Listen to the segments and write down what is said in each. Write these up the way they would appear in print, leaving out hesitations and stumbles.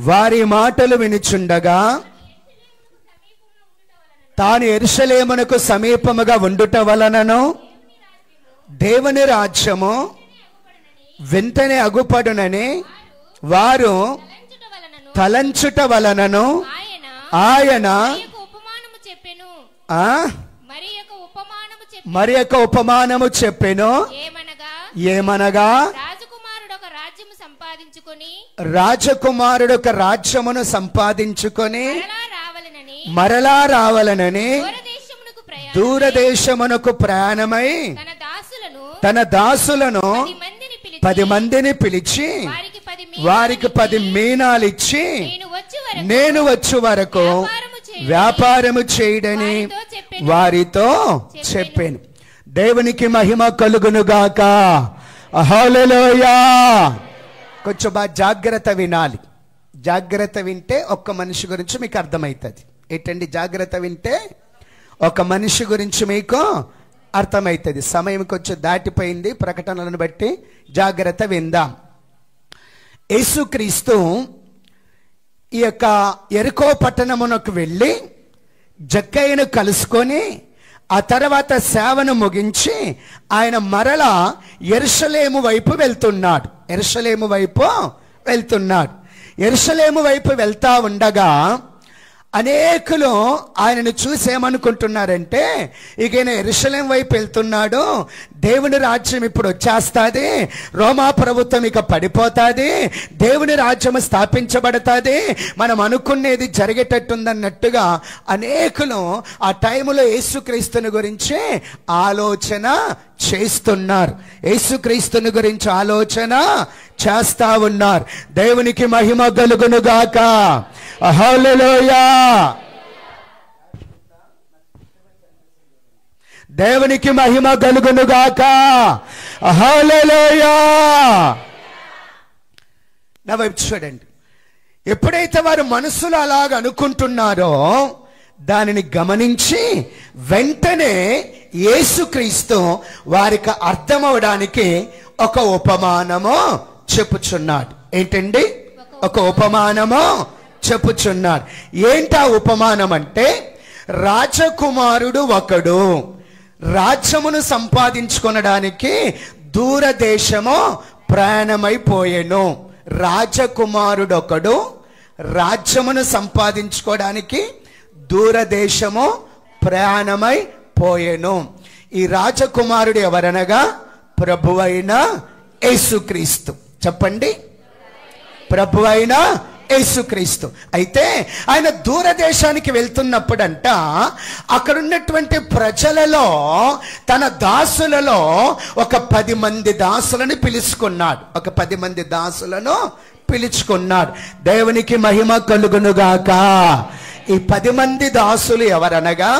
వారి మాటలు వినుచుండగా తాను యెరూషలేమునకు సమీపముగా ఉండుట వలనను దేవుని రాజ్యము వెంటనే అగుపడునని వారు తలంచుట వలనను ఆయన మరి యొక్క ఉపమానము చెప్పెను. ఏమనగా రాజకుమారుడు ఒక రాజ్యమును సంపాదించుకొని మరలా రావాలనని దూరదేశమునకు ప్రయాణమై తన దాసులను 10 మందిని పిలిచి వారికి 10 మీనాలు ఇచ్చి నేను వచ్చే వరకు వ్యాపారము చేయడని వారితో చెప్పాను. దేవునికి మహిమ కలుగును గాక. హల్లెలూయా. కొంచెం బాగా జాగ్రత్త వినాలి. జాగ్రత్త వింటే ఒక్క మనిషి గురించి మీకు అర్థమవుతుంది. ఏంటండి జాగ్రత్త వింటే ఒక మనిషి గురించి మీకు అర్థమవుతుంది. సమయం కొంచెం దాటిపోయింది. ప్రకటనలను బట్టి జాగ్రత్త విందాం. యేసుక్రీస్తు ఈ యొక్క యెరికో పట్టణమునకు వెళ్ళి జక్కయ్యను కలుసుకొని ఆ తర్వాత సేవను ముగించి ఆయన మరలా యెరూషలేము వైపు వెళ్తున్నాడు. యెరూషలేము వైపు వెళ్తా ఉండగా అనేకులు ఆయనను చూసి ఏమనుకుంటున్నారంటే ఇక ఈయన యెరూషలేం వైపు వెళ్తున్నాడు, దేవుని రాజ్యం ఇప్పుడు వచ్చేస్తుంది, రోమా ప్రభుత్వం ఇక పడిపోతుంది, దేవుని రాజ్యం స్థాపించబడుతుంది, మనం అనుకునేది జరిగేటట్టుందన్నట్టుగా అనేకులు ఆ టైంలో యేసుక్రీస్తుని గురించి ఆలోచన చేస్తున్నారు. యేసుక్రీస్తుని గురించి ఆలోచన చేస్తా ఉన్నారు. దేవునికి మహిమ కలుగును గాక. హల్లెలూయా. దేవునికి మహిమ కలుగును గాక. హల్లెలూయా. నా వైపు చూడండి. ఎప్పుడైతే వారు మనసులో అలాగ అనుకుంటున్నారో దానిని గమనించి వెంటనే యేసుక్రీస్తు వారికి అర్థమవడానికి ఒక ఉపమానము చెప్పుచున్నాడు. ఏంటండి? ఒక ఉపమానము చెప్పుచున్నాడు. ఏంటా ఉపమానం అంటే, రాజకుమారుడు ఒకడు రాజ్యమును సంపాదించుకొనడానికి దూరదేశము ప్రయాణమైపోయెను. రాజకుమారుడు ఒకడు రాజ్యమును సంపాదించుకోవడానికి దూరదేశము ప్రయాణమైపోయెను. ఈ రాజకుమారుడు ఎవరనగా ప్రభువైన యేసుక్రీస్తు. చెప్పండి, ప్రభువైన యేసుక్రీస్తు. అయితే ఆయన దూరదేశానికి వెళ్తున్నప్పుడంట అక్కడ ఉన్నటువంటి ప్రజలలో తన దాసులలో ఒక 10 మంది దాసులను పిలుచుకున్నాడు. దేవునికి మహిమ కలుగునుగాక. ఈ 10 మంది దాసులు ఎవరనగా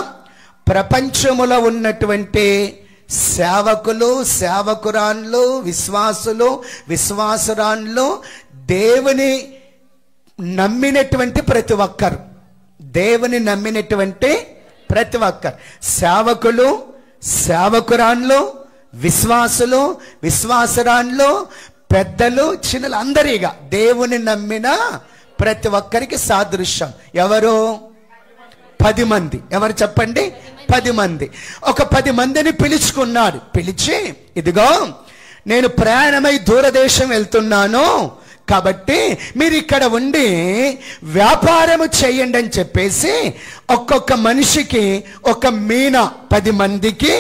ప్రపంచములో ఉన్నటువంటి సేవకులు, సేవకురాన్లు, విశ్వాసురాన్లు, దేవుని నమ్మినటువంటి ప్రతి ఒక్కరు, సేవకులు, సేవకురాన్లు, విశ్వాసురాన్లు, పెద్దలు, చిన్నలు, అందరిగా దేవుని నమ్మిన ప్రతి ఒక్కరికి సాదృశ్యం ఎవరు? 10 మంది. ఎవరు చెప్పండి? 10 మంది. ఒక 10 మందిని పిలుచుకున్నాడు. పిలిచి, ఇదిగో నేను ప్రయాణమై దూరదేశం వెళ్తున్నాను కాబట్టి మీరు ఇక్కడ ఉండి వ్యాపారము చేయండి అని చెప్పేసి ఒక్కొక్క మనిషికి ఒక మీనా, 10 మందికి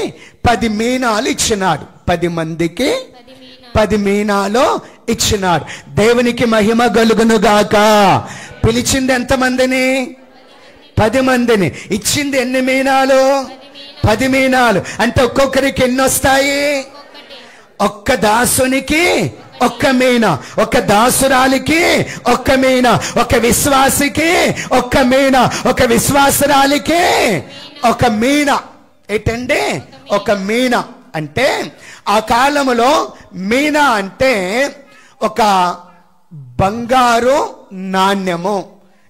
10 మీనాలు ఇచ్చినాడు. 10 మందికి 10 మీనాలు ఇచ్చినాడు. దేవునికి మహిమ కలుగును గాక. పిలిచింది ఎంతమందిని? 10 మందిని. ఇచ్చింది ఎన్ని మీనాలు? 10 మీనాలు. అంటే ఒక్కొక్కరికి ఎన్ని వస్తాయి? ఒక్క దాసునికి ఒక్క మీనా, ఒక దాసురాలికి ఒక్క మీనా, ఒక విశ్వాసికి ఒక్క మీనా, ఒక విశ్వాసురాలికి ఒక మీనా. ఏంటండి? ఒక మీనా అంటే ఆ కాలములో మీనా అంటే ఒక బంగారు నాణ్యము.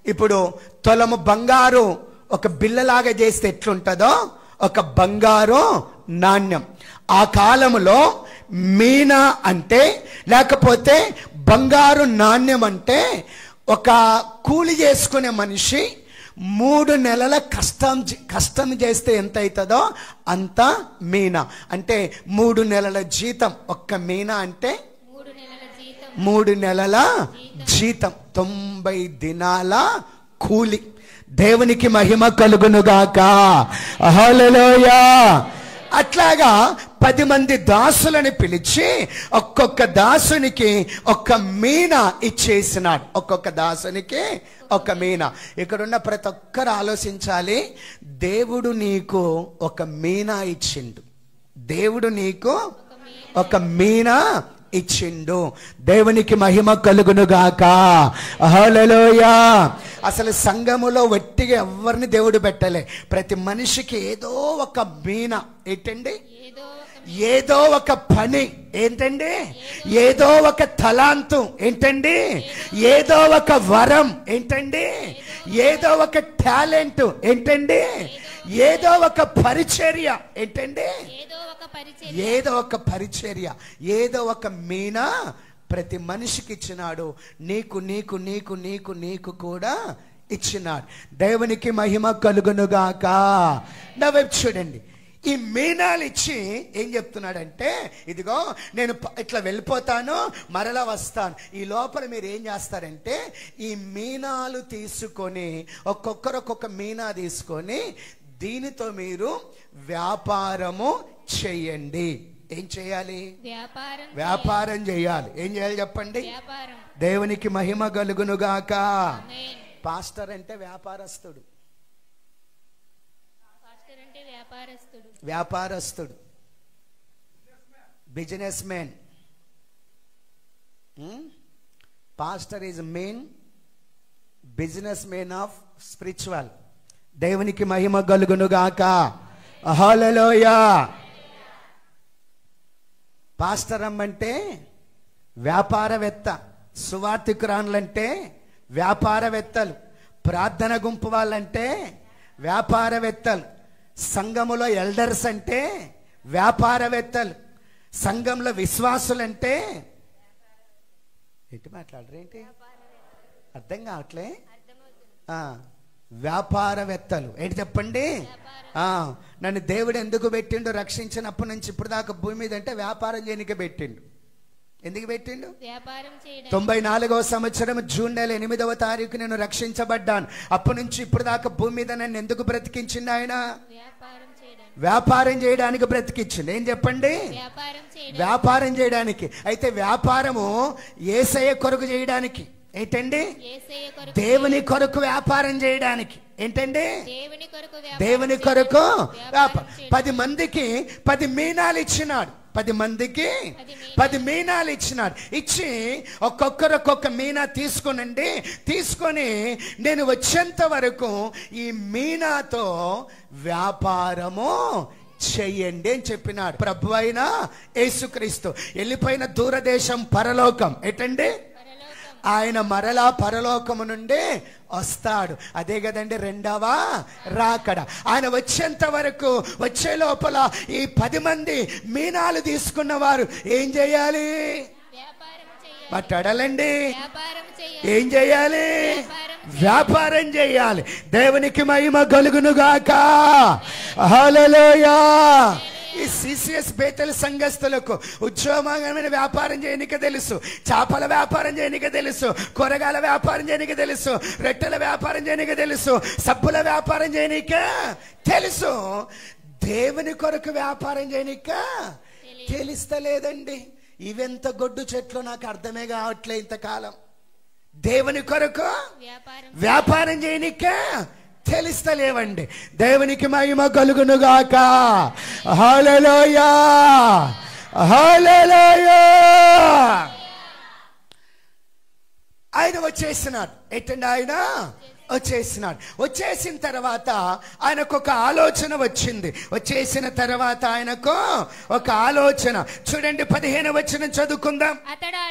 ఇప్పుడు తొలము బంగారు ఒక బిల్లలాగా చేస్తే ఎట్లుంటుందో ఒక బంగారు నాణ్యం. ఆ కాలములో మీనా అంటే లేకపోతే బంగారు నాణ్యం అంటే ఒక కూలి చేసుకునే మనిషి 3 నెలల కష్టం చేస్తే ఎంత అవుతుందో అంత మీనా. అంటే 3 నెలల జీతం. ఒక్క మీనా అంటే 3 నెలల జీతం, 90 దినాల కూలి. దేవునికి మహిమ కలుగునుగాక. హల్లెలూయా. అట్లాగా 10 మంది దాసులని పిలిచి ఒక్కొక్క దాసునికి ఒక మీనా ఇచ్చేసినాడు. ఒక్కొక్క దాసునికి ఒక మీనా. ఇక్కడున్న ప్రతి ఒక్కరు ఆలోచించాలి. దేవుడు నీకు ఒక మీనా ఇచ్చిండు. దేవుడు నీకు ఒక మీనా ఇచ్చిండు. దేవునికి మహిమ కలుగునుగాక. హల్లెలూయా. అసలు సంఘములో వట్టిగా ఎవరిని దేవుడు పెట్టలే. ప్రతి మనిషికి ఏదో ఒక మీనా. ఏంటండి? ఏదో ఒక పని. ఏంటండి? ఏదో ఒక తలాంతు. ఏంటండి? ఏదో ఒక వరం. ఏంటండి? ఏదో ఒక టాలెంట్. ఏంటండి? ఏదో ఒక పరిచర్య. ఏంటండి? ఏదో ఒక పరిచర్య, ఏదో ఒక మీనా ప్రతి మనిషికి ఇచ్చినాడు. నీకు నీకు నీకు నీకు నీకు కూడా ఇచ్చినాడు. దేవునికి మహిమ కలుగునుగాక. నా వైపు చూడండి. ఈ మీనాలు ఇచ్చి ఏం చెప్తున్నాడంటే, ఇదిగో నేను ఇట్లా వెళ్ళిపోతాను, మరలా వస్తాను. ఈ లోపల మీరు ఏం చేస్తారంటే ఈ మీనాలు తీసుకొని ఒక్కొక్కరు ఒక్కొక్క మీనా తీసుకొని దీనితో మీరు వ్యాపారము చేయండి. ఏం చేయాలి? వ్యాపారం చేయాలి. ఏం చేయాలి చెప్పండి? దేవునికి మహిమ కలుగునుగాక. పాస్టర్ అంటే వ్యాపారస్తుడు. వ్యాపారస్తుడు, business man. Pastor is main business man of spiritual. దేవునికి మహిమ కలుగునుగాక. హల్లెలూయా. పాస్టర్ అమ్మంటే వ్యాపారవేత్త, సువార్థికురాన్లంటే వ్యాపారవేత్తలు, ప్రార్థన గుంపు వాళ్ళంటే వ్యాపారవేత్తలు, సంఘములో ఎల్డర్స్ అంటే వ్యాపారవేత్తలు, సంఘంలో విశ్వాసులంటే ఏంటి మాట్లాడరేంటి? అర్థం కావట్లే. వ్యాపారవేత్తలు. ఏంటి చెప్పండి? నన్ను దేవుడు ఎందుకు పెట్టిండు? రక్షించినప్పటి నుంచి ఇప్పుడు దాకా భూమి మీద అంటే వ్యాపారం చేయనికే పెట్టిండు. ఎందుకు పెట్టిండు? 94వ సంవత్సరం జూన్ నెల 8వ తారీఖు నేను రక్షించబడ్డాను. అప్పటి నుంచి ఇప్పుడు దాకా భూమి మీద నన్ను ఎందుకు బ్రతికించిండు ఆయన? వ్యాపారం చేయడానికి బ్రతికించిండు. ఏం చెప్పండి? వ్యాపారం చేయడానికి. అయితే వ్యాపారము యేసయ్య కొరకు చేయడానికి. ఏంటండి? దేవుని కొరకు వ్యాపారం చేయడానికి. ఏంటండి? దేవుని కొరకు వ్యాపారం. 10 మందికి 10 మీనాలు ఇచ్చినాడు. 10 మందికి 10 మీనాలు ఇచ్చినాడు. ఇచ్చి ఒక్కొక్కరు ఒక్కొక్క మీనా తీసుకునండి, తీసుకొని నేను వచ్చేంత వరకు ఈ మీనాతో వ్యాపారము చెయ్యండి అని చెప్పినాడు. ప్రభు అయిన యేసుక్రీస్తు వెళ్ళిపోయిన దూరదేశం పరలోకం. ఏంటండి? ఆయన మరలా పరలోకము నుండి వస్తాడు. అదే కదండి రెండవ రాకడ. ఆయన వచ్చేంత వరకు, వచ్చే లోపల ఈ 10 మంది మీనాలు తీసుకున్న వారు ఏం చేయాలి? మాట్లాడాలండి. ఏం చేయాలి? వ్యాపారం చేయాలి. దేవునికి మహిమ కలుగునుగాక. హల్లెలూయా. ఈ సిసిఎస్ బేతెల్ సంఘస్థులకు ఉద్యోగమైన వ్యాపారం చేయనిక తెలుసు, చేపల వ్యాపారం చేయనిక తెలుసు, కూరగాయల వ్యాపారం చేయనిక తెలుసు, రొట్టెల వ్యాపారం చేయనిక తెలుసు, సబ్బుల వ్యాపారం చేయనిక తెలుసు. దేవుని కొరకు వ్యాపారం చేయనిక తెలుస్తలేదండి. ఇవెంత గొడ్డు చెట్లు నాకు అర్థమే కావట్లే ఇంతకాలం. దేవుని కొరకు వ్యాపారం చేయనిక తెలుస్తలేవండి. దేవునికి మహిమ కలుగునుగాక. హల్లెలూయా. హల్లెలూయా. ఆయన వచ్చేసినాడు. ఏంటండి? ఆయన వచ్చేసినాడు. వచ్చేసిన తర్వాత ఆయనకు ఒక ఆలోచన వచ్చింది. వచ్చేసిన తర్వాత ఆయనకు ఒక ఆలోచన. చూడండి 15వ వచనం చదువుకుందాం. అతడు ఆ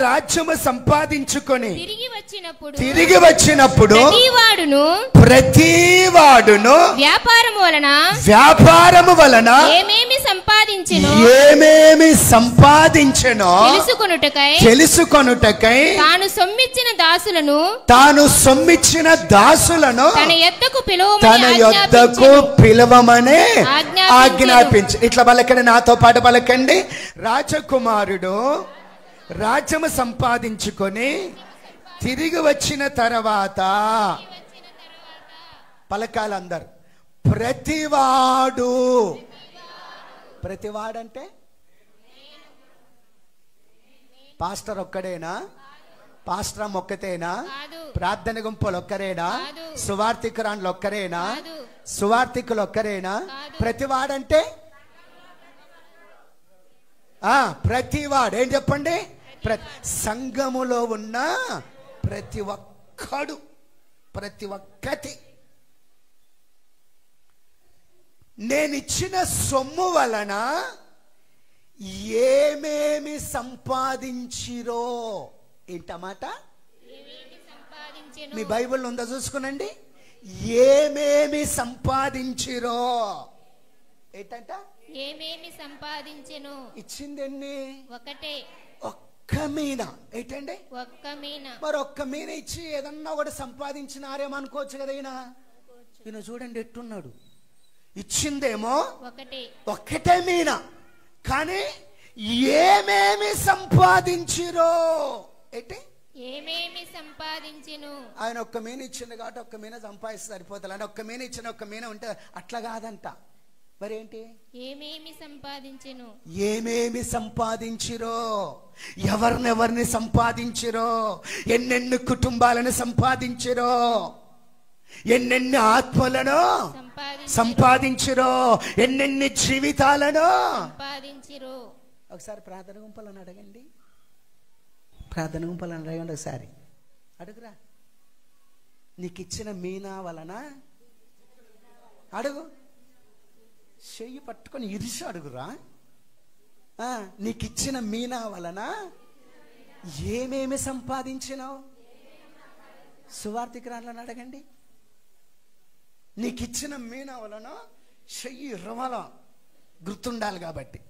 రాజ్యము సంపాదించుకొని తిరిగి వచ్చినప్పుడు ప్రతివాడును వ్యాపారము వలన ఏమేమి సంపాదించెనో తెలుసుకొనుటకై తాను సొమ్మిచ్చిన దాసులను తన యొద్దకు పిలవమనే ఆజ్ఞాపించి. ఇట్లా పలకండి, నాతో పాటు పలకండి. రాజకుమారుడు రాజ్యము సంపాదించుకొని తిరిగి వచ్చిన తర్వాత పలకాలందరు ప్రతివాడంటే పాస్టర్ ఒక్కడేనా? పాస్టర్ ఒక్కతేనా? ప్రార్థన గుంపులు ఒక్కరేనా? సువార్థికురాన్లు ఒక్కరేనా? సువార్థికులు ఒక్కరేనా? ప్రతివాడంటే ప్రతివాడు ఏం చెప్పండి? సంఘములో ఉన్న ప్రతి ఒక్కడు, ప్రతి ఒక్కటి నేనిచ్చిన సొమ్ము వలన ఏమేమి సంపాదించిరో. ఏంటమాట? మీ బైబిల్ ఉందా చూసుకునండి. ఏమేమి సంపాదించిరో ఏంటంట? ఏమేమి సంపాదించెను. ఇచ్చింది ఎన్ని? ఒకటే, ఒక్క మీన. ఏంటండి? ఒక్క మీన. మరి ఒక్క మీన ఇచ్చి ఏదన్నా కూడా సంపాదించినారేమో అనుకోవచ్చు కదా. ఈయన చూడండి ఎట్టున్నాడు. ఇచ్చిందేమో ఒక్కటే మీన, కానీ ఏమేమి సంపాదించిరో. ఏంటి? ఏమేమి సంపాదించెను. ఆయన ఒక్క మీన ఇచ్చింది కాబట్టి ఒక్క మీన సంపాదిస్తే సరిపోతుంది. అని ఒక్క మీన ఇచ్చిన ఒక్క మీన ఉంటే అట్లా కాదంట. మరేంటి? ఏమేమి సంపాదించెను. ఏమేమి సంపాదించిరో, ఎవరినెవరిని సంపాదించిరో, ఎన్నెన్ని కుటుంబాలను సంపాదించిరో, ఎన్నెన్ని ఆత్మలను సంపాదించిరో, ఎన్నెన్ని జీవితాలను సంపాదించిరో. ఒకసారి ప్రార్థన గుంపులను అడగండి. ప్రార్థన గుంపులను అడగండి. ఒకసారి అడుగురా. నీకు ఇచ్చిన మీనా వలన అడుగు. చెయ్యి పట్టుకొని ఇరిసి అడుగురా. నీకు ఇచ్చిన మీనా వలన ఏమేమి సంపాదించినావు? సువార్థికురాలను అడగండి. నీకు ఇచ్చిన మీనా వలన చెయ్యి రమల గుర్తుండాలి కాబట్టి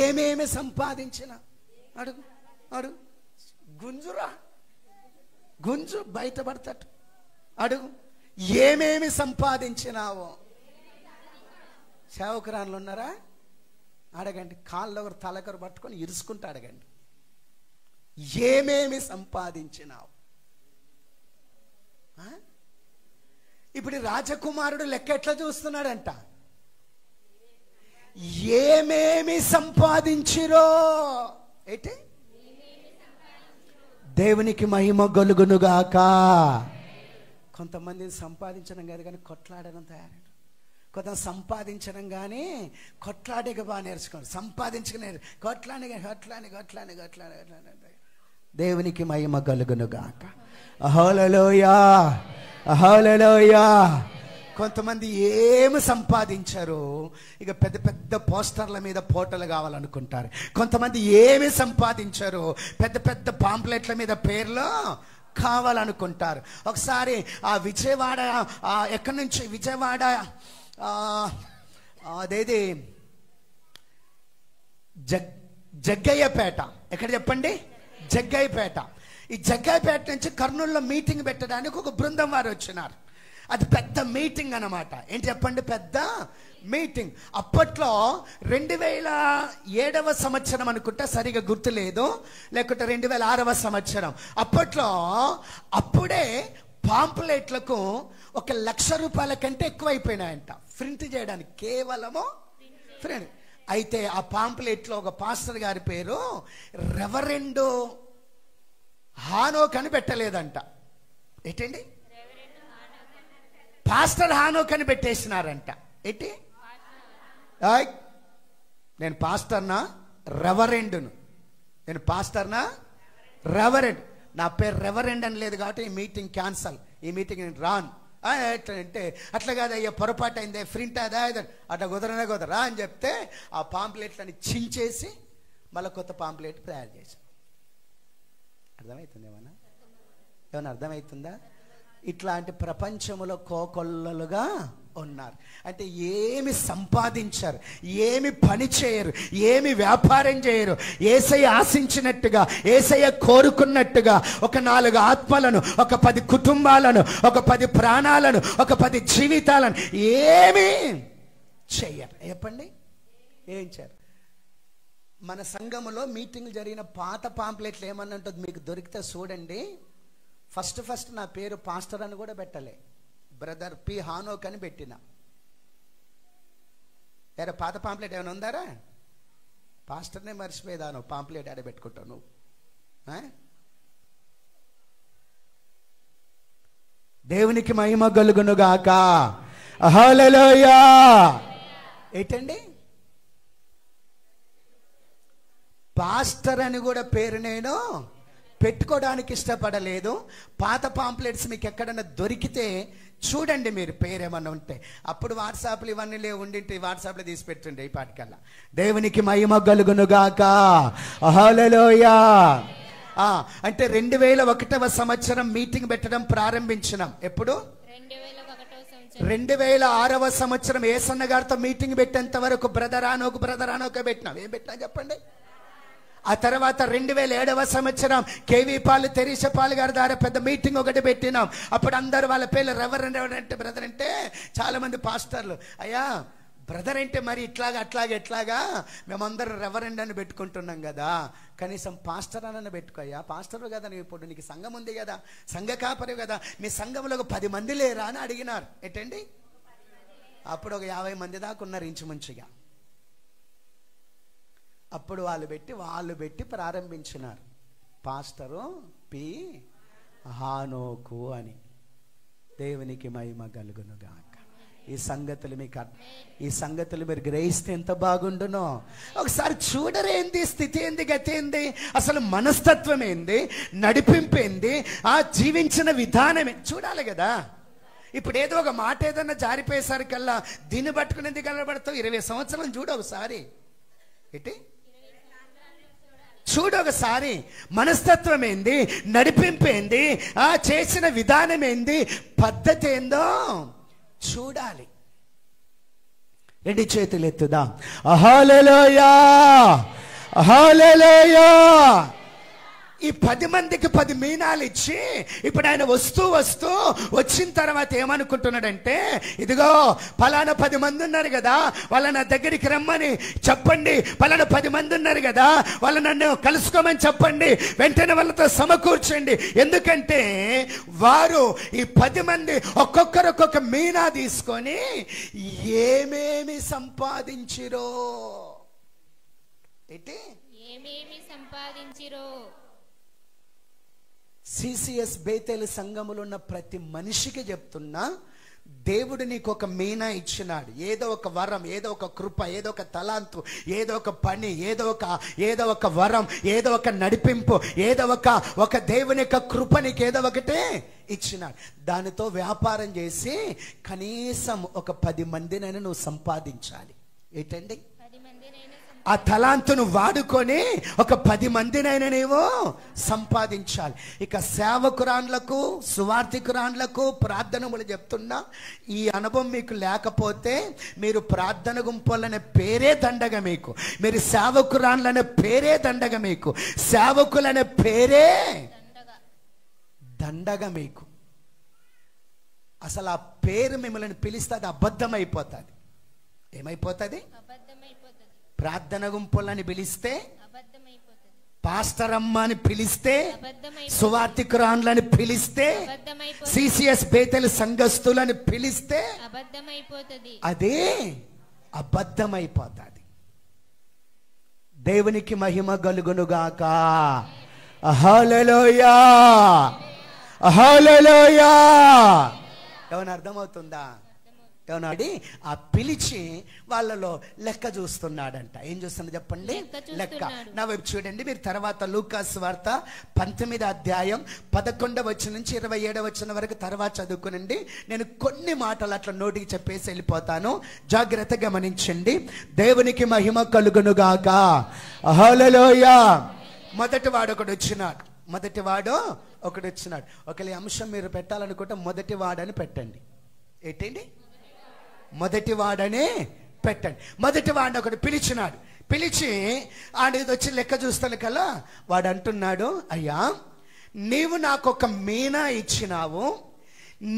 ఏమేమి సంపాదించిన అడుగు. అడుగు. గుంజురా, గుంజు బయటపడతాడు. అడుగు. ఏమేమి సంపాదించినావో. సేవకురాన్లు ఉన్నారా? అడగండి. కాళ్ళు ఒకరు తలకరు పట్టుకొని ఇరుసుకుంటూ అడగండి. ఏమేమి సంపాదించినావు? ఇప్పుడు రాజకుమారుడు లెక్క ఎట్లా చూస్తున్నాడంట? ఏమేమి సంపాదించిరో. ఏంటి? దేవునికి మహిమ గొలుగునుగాక. కొంతమంది సంపాదించడం కాదు కానీ కొట్లాడడం తయారు. కొంత సంపాదించడం కానీ కొట్లాడేగా బాగా నేర్చుకోండి. సంపాదించుకునే కొట్లాని. దేవునికి మహిమ కలుగునుగాక. హల్లెలూయా, హల్లెలూయా. కొంతమంది ఏమి సంపాదించారు, ఇక పెద్ద పెద్ద పోస్టర్ల మీద ఫోటోలు కావాలనుకుంటారు. కొంతమంది ఏమి సంపాదించారు, పెద్ద పెద్ద పాంప్లెట్ల మీద పేర్లు కావాలనుకుంటారు. ఒకసారి ఆ విజయవాడ, ఎక్కడి నుంచి విజయవాడ, అదేది జగ్గయ్యపేట. ఎక్కడ చెప్పండి? జగ్గయ్యపేట. ఈ జగ్గయ్యపేట నుంచి కర్నూలులో మీటింగ్ పెట్టడానికి ఒక బృందం వారు వచ్చినారు. అది పెద్ద మీటింగ్ అన్నమాట. ఏంటి చెప్పండి? పెద్ద మీటింగ్. అప్పట్లో 2007వ సంవత్సరం అనుకుంటా, సరిగా గుర్తులేదు, లేకుంటే 2006వ సంవత్సరం. అప్పుడే పాంప్లెట్లకు 1,00,000 రూపాయల కంటే ఎక్కువైపోయినాయంట ప్రింట్ చేయడానికి. కేవలము ఫ్రెండ్. అయితే ఆ పాంప్లెట్లో ఒక పాస్టర్ గారి పేరు రెవరెండ్ హానోక్ అని పెట్టలేదంట. ఏంటండి? పాస్టర్ హానోక్ అని పెట్టేసినారంట. ఏంటి? నేను పాస్టర్నా రెవరెండ్ను? నేను పాస్టర్నా రెవరెండ్? నా పేరు రెవరెండ్ అని లేదు కాబట్టి ఈ మీటింగ్ క్యాన్సల్, ఈ మీటింగ్ నేను రాను. ఎట్లా అంటే అట్లా కాదు అయ్యా, పొరపాటు అయిందే, ప్రింట్ అదా అట్లా కుదరరా అని చెప్తే ఆ పాంప్లెట్లని చించేసి మళ్ళీ కొత్త పాంప్లెట్ తయారు చేశాం. అర్థమవుతుంది ఏమన్నా అర్థమవుతుందా? ఇట్లాంటి ప్రపంచంలో కోకొల్లలుగా ఉన్నారు. అంటే ఏమి సంపాదించారు, ఏమి పని చేయరు, ఏమి వ్యాపారం చేయరు. యేసయ్య ఆశించినట్టుగా, యేసయ్య కోరుకున్నట్టుగా ఒక 4 ఆత్మలను, ఒక 10 కుటుంబాలను, ఒక 10 ప్రాణాలను, ఒక 10 జీవితాలను ఏమి చెయ్యరు. చెప్పండి, ఏం చేయరు. మన సంఘములో మీటింగ్ జరిగిన పాత పాంప్లెట్లు ఏమన్నా ఉంటుంది మీకు దొరికితే చూడండి. ఫస్ట్ నా పేరు పాస్టర్ అని కూడా పెట్టలే, బ్రదర్ పి హానోక్ అని పెట్టిన. ఎరా పాత పాంప్లెట్ ఏమైనా ఉందారా? పాస్టర్నే మర్చిపోయేదాను, పాంప్లెట్ ఆడ పెట్టుకుంటావు నువ్వు. దేవునికి మహిమ కలుగునుగాక. హల్లెలూయా. ఏంటండి పాస్టర్ అని కూడా పేరు నేను పెట్టుకోవడానికి ఇష్టపడలేదు. పాత పాంప్లెట్స్ మీకు ఎక్కడన్నా దొరికితే చూడండి, మీరు పేరేమన్నా ఉంటే. అప్పుడు వాట్సాప్లు ఇవన్నీ లేవు, ఉండింటే వాట్సాప్లో తీసి పెట్టుండే ఈ పాటికల్లా. దేవునికి మహిమ కలుగునుగాక. హల్లెలూయా. అంటే 2001వ సంవత్సరం మీటింగ్ పెట్టడం ప్రారంభించినాం. ఎప్పుడు? 2006వ సంవత్సరం ఏసన్న గారితో మీటింగ్ పెట్టేంత వరకు బ్రదర్ ఆనోకు పెట్టినాం. ఏం పెట్టినా చెప్పండి. ఆ తర్వాత 2007వ సంవత్సరం కేవీ పాల్ తెరీసా పాల్ గారి ద్వారా పెద్ద మీటింగ్ ఒకటి పెట్టినాం. అప్పుడు అందరూ వాళ్ళ పేర్లు రెవరెండ్ అంటే బ్రదర్ అంటే చాలా మంది పాస్టర్లు, అయ్యా బ్రదర్ అంటే మరి ఎట్లాగా మేమందరం రెవరెండ్ అని పెట్టుకుంటున్నాం కదా, కనీసం పాస్టర్ అని పెట్టుకోయ్యా. పాస్టర్ కదా నువ్వు, ఇప్పుడు నీకు సంఘం ఉంది కదా, సంఘ కాపరి కదా, మీ సంఘంలో ఒక 10 మంది లేరా అని అడిగినారు. ఏంటండి? అప్పుడు ఒక 50 మంది దాకా ఉన్నారు ఇంచుమించుగా. అప్పుడు వాళ్ళు పెట్టి ప్రారంభించినారు, పాస్టరు పి హానోకు అని. దేవునికి మహిమ కలుగునుగాక. ఈ సంగతులు మీరు గ్రహిస్తే ఎంత బాగుండునో. ఒకసారి చూడరేంది, స్థితి ఏంది, గతి ఏంది, అసలు మనస్తత్వం ఏంది, నడిపింపు ఏంది, ఆ జీవించిన విధానమే చూడాలి కదా. ఇప్పుడు ఏదో ఒక మాట ఏదన్నా జారిపోయేసరికల్లా దీన్ని పట్టుకునేది కలబడతావు. 20 సంవత్సరాలు చూడు ఒకసారి, చూడు ఒకసారి మనస్తత్వం ఏంది, నడిపింపు ఏంది, ఆ చేసిన విధానం ఏంది, పద్ధతి ఏందో చూడాలి. 2 చేతులు ఎత్తుదాం. హల్లెలూయా, హల్లెలూయా. ఈ 10 మందికి 10 మీనాలు ఇచ్చి ఇప్పుడు ఆయన వస్తూ వచ్చిన తర్వాత ఏమనుకుంటున్నాడంటే, ఇదిగో పలానా 10 మంది ఉన్నారు కదా, వాళ్ళ నా దగ్గరికి రమ్మని చెప్పండి. పలానా 10 మంది ఉన్నారు కదా, వాళ్ళు నన్ను కలుసుకోమని చెప్పండి. వెంటనే వాళ్ళతో సమకూర్చండి. ఎందుకంటే వారు ఈ 10 మంది ఒక్కొక్కరు ఒక్కొక్క మీనా తీసుకొని ఏమేమి సంపాదించిరో సిసిఎస్ బేతేలు సంఘములో ఉన్న ప్రతి మనిషికి చెప్తున్నా, దేవుడు నీకు ఒక మీనా ఇచ్చినాడు. ఏదో ఒక వరం, ఏదో ఒక కృప, ఏదో ఒక తలాంతు, ఏదో ఒక పని, ఏదో ఒక వరం, ఏదో ఒక నడిపింపు, ఏదో ఒక దేవుని యొక్క కృప నీకు ఏదో ఒకటే ఇచ్చినాడు. దానితో వ్యాపారం చేసి కనీసం ఒక 10 మందినైనా నువ్వు సంపాదించాలి. ఏంటండి? ఆ తలాంతును వాడుకొని ఒక 10 మందినైనా నీవు సంపాదించాలి. ఇక సేవకురాండ్లకు, సువార్థికురాండ్లకు ప్రార్థనములు చెప్తున్నా, ఈ అనుభవం మీకు లేకపోతే మీరు ప్రార్థన గుంపులనే పేరే దండగ మీకు, మీరు సేవకురాండ్లనే పేరే దండగ మీకు, సేవకులనే పేరే దండగ మీకు. అసలు ఆ పేరు మిమ్మల్ని పిలిస్తే అది అబద్ధం అయిపోతుంది. ఏమైపోతుంది? ప్రార్థన గుంపులని పిలిస్తే, పాస్టర్ అమ్మ అని పిలిస్తే, సువార్థికురాండ్లని పిలిస్తే, సిసిఎస్ బేతేలు సంఘస్థులని పిలిస్తే అదే అబద్ధమైపోతుంది. దేవునికి మహిమ కలుగునుగాక. హల్లెలూయా, హల్లెలూయా. ఏమైనా అర్థమవుతుందా? ఏమన్నాడు? ఆ పిలిచి వాళ్ళలో లెక్క చూస్తున్నాడంట. ఏం చూస్తున్నా చెప్పండి? లెక్క. నా వైపు చూడండి మీరు. తర్వాత లూకాసు వార్త 19వ అధ్యాయం 11వ వచనం నుంచి 27వ వచనం వరకు తర్వాత చదువుకునండి. నేను కొన్ని మాటలు అట్లా నోటికి చెప్పేసి వెళ్ళిపోతాను. జాగ్రత్తగా గమనించండి. దేవునికి మహిమ కలుగునుగాక. హల్లెలూయా. మొదటివాడు ఒకడు వచ్చినాడు. ఒకవేళ అంశం మీరు పెట్టాలనుకుంటే మొదటివాడని పెట్టండి. ఏంటండి? మొదటివాడనే పెట్టండి. మొదటివాడిని ఒకడు పిలిచినాడు. పిలిచి ఆడిది వచ్చి లెక్క చూస్తాను కల్లా వాడు అంటున్నాడు, అయ్యా నీవు నాకు ఒక మీనా ఇచ్చినావు,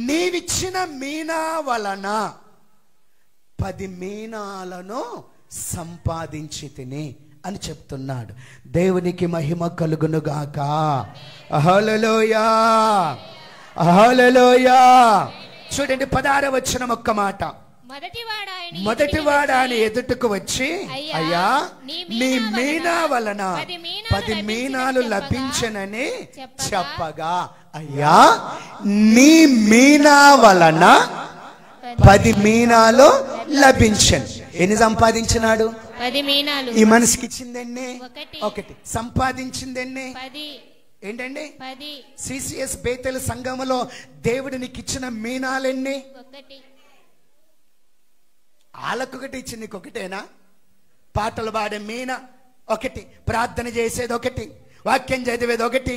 నీవిచ్చిన మీనా వలన 10 మీనాలను సంపాదించి తిని అని చెప్తున్నాడు. దేవునికి మహిమ కలుగునుగాక. హల్లెలూయా, హల్లెలూయా. చూడండి 16వ వచనం ఒక్క మాట. మొదటివాడు ఆయన ఎదుటకు వచ్చి, అయ్యా నీ మీనా వలన 10 మీనాలు లభించనని చెప్పగా, అయ్యా నీ మీనా వలన 10 మీనాలు లభించను. ఎన్ని సంపాదించినాడు? 10 మీనాలు. ఈ మనిషికి ఇచ్చిందెన్ని? ఒకటి. సంపాదించిందెన్ని? 10. ఏంటండి? 10. సిసిఎస్ బేతెల్ సంఘములో దేవుడు నీకు ఇచ్చిన మీనాలెన్ని? 1. వాళ్ళకొకటి ఇచ్చింది, నీకు ఒకటేనా? పాటలు పాడే మీనా ఒకటి, ప్రార్థన చేసేది ఒకటి, వాక్యం చదివేది ఒకటి,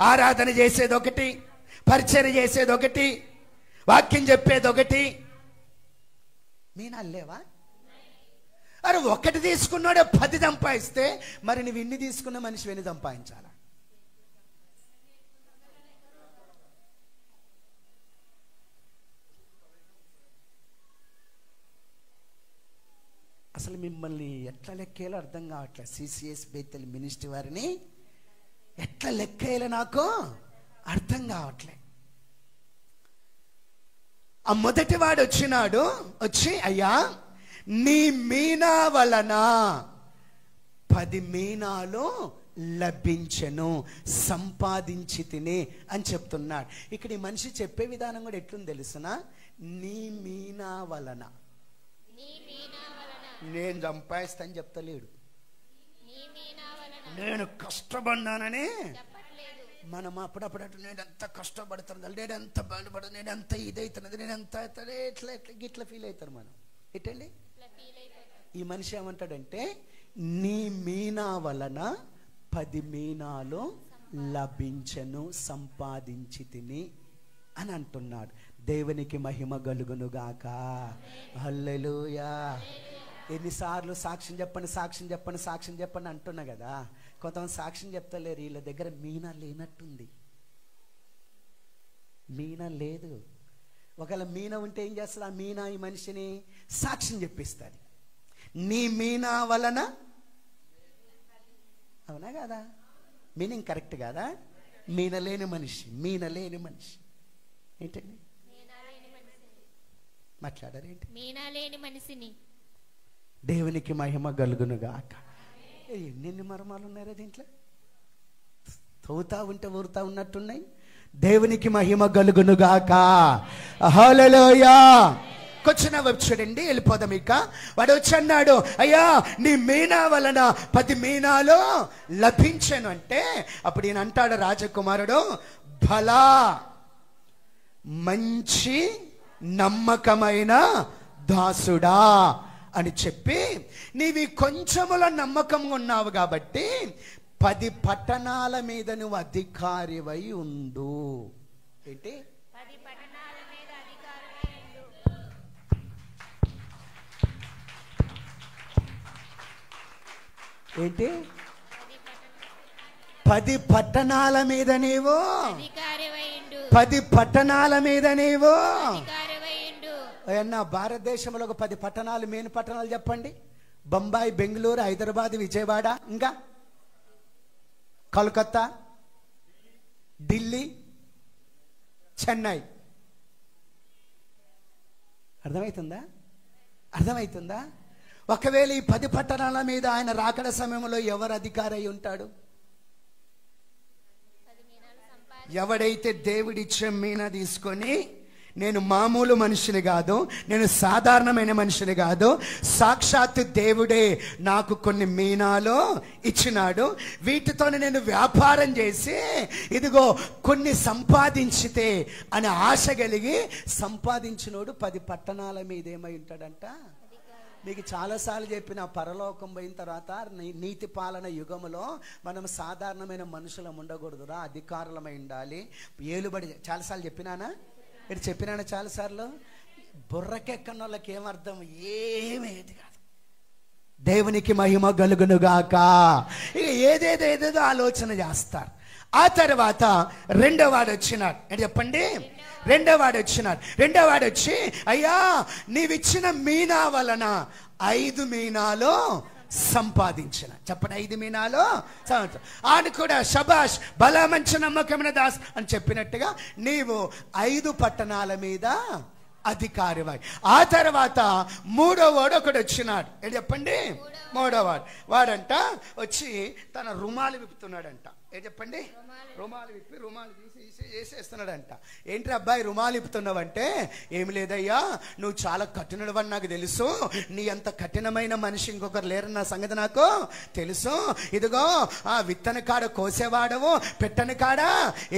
ఆరాధన చేసేది ఒకటి, పరిచర్య చేసేది ఒకటి, వాక్యం చెప్పేది ఒకటి. మీనాలు లేవా? అరే ఒకటి తీసుకున్నాడే 10 సంపాదిస్తే మరి నువ్వు ఇన్ని తీసుకున్న మనిషి ఎన్ని సంపాదించాలా? అసలు మిమ్మల్ని ఎట్లా లెక్కేయాలో అర్థం కావట్లేదు. సిసిఎస్ బేతెల్ మినిస్ట్రీ వారిని ఎట్లా లెక్కేయాలో నాకు అర్థం కావట్లేదు. ఆ మొదటివాడు వచ్చినాడు. వచ్చి, అయ్యా నీ మీనా వలన 10 మీనాలు లభించెను, సంపాదించి తిని అని చెప్తున్నాడు. ఇక్కడ ఈ మనిషి చెప్పే విధానం కూడా ఎట్లుంది తెలుసునా? నీ మీనా వలన. నేను సంపాదిస్తాను చెప్తలేడు, నేను కష్టపడ్డానని. మనం అప్పుడప్పుడు నేను ఎంత కష్టపడుతున్నది, నేను ఎంత బాధపడుతుంది, నేను ఎంత ఇదవుతున్నది, నేను ఎంత ఇట్లా ఇట్లా ఫీల్ అవుతారు మనం. ఏంటండి? ఈ మనిషి ఏమంటాడంటే నీ మీనా వలన 10 మీనాలు లభించను, సంపాదించి తిని అని అంటున్నాడు. దేవునికి మహిమ కలుగునుగాక. హల్లెలూయా. ఎన్నిసార్లు సాక్ష్యం చెప్పండి, సాక్ష్యం చెప్పండి, సాక్ష్యం చెప్పండి అంటున్నా కదా. కొంతమంది సాక్ష్యం చెప్తలేరు, వీళ్ళ దగ్గర మీనా లేనట్టుంది. మీనా లేదు. ఒకవేళ మీనా ఉంటే ఏం చేస్తుంది? ఆ మీనా ఈ మనిషిని సాక్ష్యం చెప్పిస్తుంది. నీ మీనా వలన. అవునా కదా? మీనింగ్ కరెక్ట్ కదా? మీనలేని మనిషి, మీనలేని మనిషి. ఏంటండి మాట్లాడారేంటి? మీనలేని మనిషిని. దేవునికి మహిమ కలుగునుగాక. ఎన్ని మర్మాలు ఉన్నారా దీంట్లో? తవ్వుతా ఉంటే ఊరుతా ఉన్నట్టున్నాయి. దేవునికి మహిమ కలుగునుగాక. హల్లెలూయా. కొంచెం వైపు చూడండి, వెళ్ళిపోదాం. ఇక వాడు వచ్చి అన్నాడు, అయ్యా నీ మీనా వలన 10 మీనాలు లభించను అంటే, అప్పుడు ఈయన అంటాడు రాజకుమారుడు, భలా మంచి నమ్మకమైన దాసుడా అని చెప్పి, నీవి కొంచెముల నమ్మకంగా ఉన్నావు కాబట్టి 10 పట్టణాల మీద నువ్వు అధికారివై ఉండు. ఏంటి? 10 పట్టణాల మీద అధికారివై ఉండు. ఏంటి? 10 పట్టణాల మీద నీవు అధికారివై ఉండు. 10 పట్టణాల మీద నీవు అధికారివై ఉండు. అన్న భారతదేశంలో ఒక 10 పట్టణాలు, మెయిన్ పట్టణాలు చెప్పండి. బొంబాయి, బెంగళూరు, హైదరాబాద్, విజయవాడ, ఇంకా కోల్కతా, ఢిల్లీ, చెన్నై. అర్థమవుతుందా? అర్థమవుతుందా? ఒకవేళ ఈ 10 పట్టణాల మీద ఆయన రాకడ సమయంలో ఎవరు అధికారి అయి ఉంటాడు? ఎవడైతే దేవుడిచ్చే మీనా తీసుకొని నేను మామూలు మనిషిని కాదు, నేను సాధారణమైన మనిషిని కాదు. సాక్షాత్ దేవుడే నాకు కొన్ని మీనాలు ఇచ్చినాడు. వీటితోనే నేను వ్యాపారం చేసి ఇదిగో కొన్ని సంపాదించితే అని ఆశ కలిగి సంపాదించినోడు 10 పట్టణాల మీద ఏమై ఉంటాడంట. మీకు చాలాసార్లు చెప్పిన పరలోకం పోయిన తర్వాత నీతి పాలన యుగములో మనం సాధారణమైన మనుషులం ఉండకూడదురా, అధికారులమై ఉండాలి. ఏలుబడి చాలాసార్లు చెప్పినానా, మీరు చెప్పినానా చాలాసార్లు? బుర్రకెక్కన వాళ్ళకి ఏమర్థం, ఏమేది కాదు. దేవునికి మహిమ కలుగునుగాక. ఇక ఏదేదో ఆలోచన చేస్తారు. ఆ తర్వాత రెండోవాడు వచ్చినాడు. ఏంటి చెప్పండి? రెండోవాడు వచ్చి, అయ్యా నీవిచ్చిన మీనా వలన 5 మీనాలు సంపాదించిన. చెప్పండి, 5 మీనాలు. ఆయన కూడా శబాష్, బలా మంచి నమ్మకమైన దాస్ అని చెప్పినట్టుగా నీవు 5 పట్టణాల మీద అధికారివాయి. ఆ తర్వాత మూడోవాడు ఒకడు వచ్చినాడు. ఏంటి చెప్పండి? మూడోవాడు వాడంట వచ్చి తన రుమాలు విప్పుతున్నాడంట. ఏం చెప్పండి? రుమాలు తీసి వేసేస్తున్నాడంట. ఏంటి అబ్బాయి రుమాలు విప్పుతున్నావంటే, ఏమి లేదయ్యా, నువ్వు చాలా కఠినుడవని నాకు తెలుసు. నీ అంత కఠినమైన మనిషి ఇంకొకరు లేరన్న నా సంగతి నాకు తెలుసు. ఇదిగో ఆ విత్తన కాడ కోసేవాడవు, పెట్టని కాడ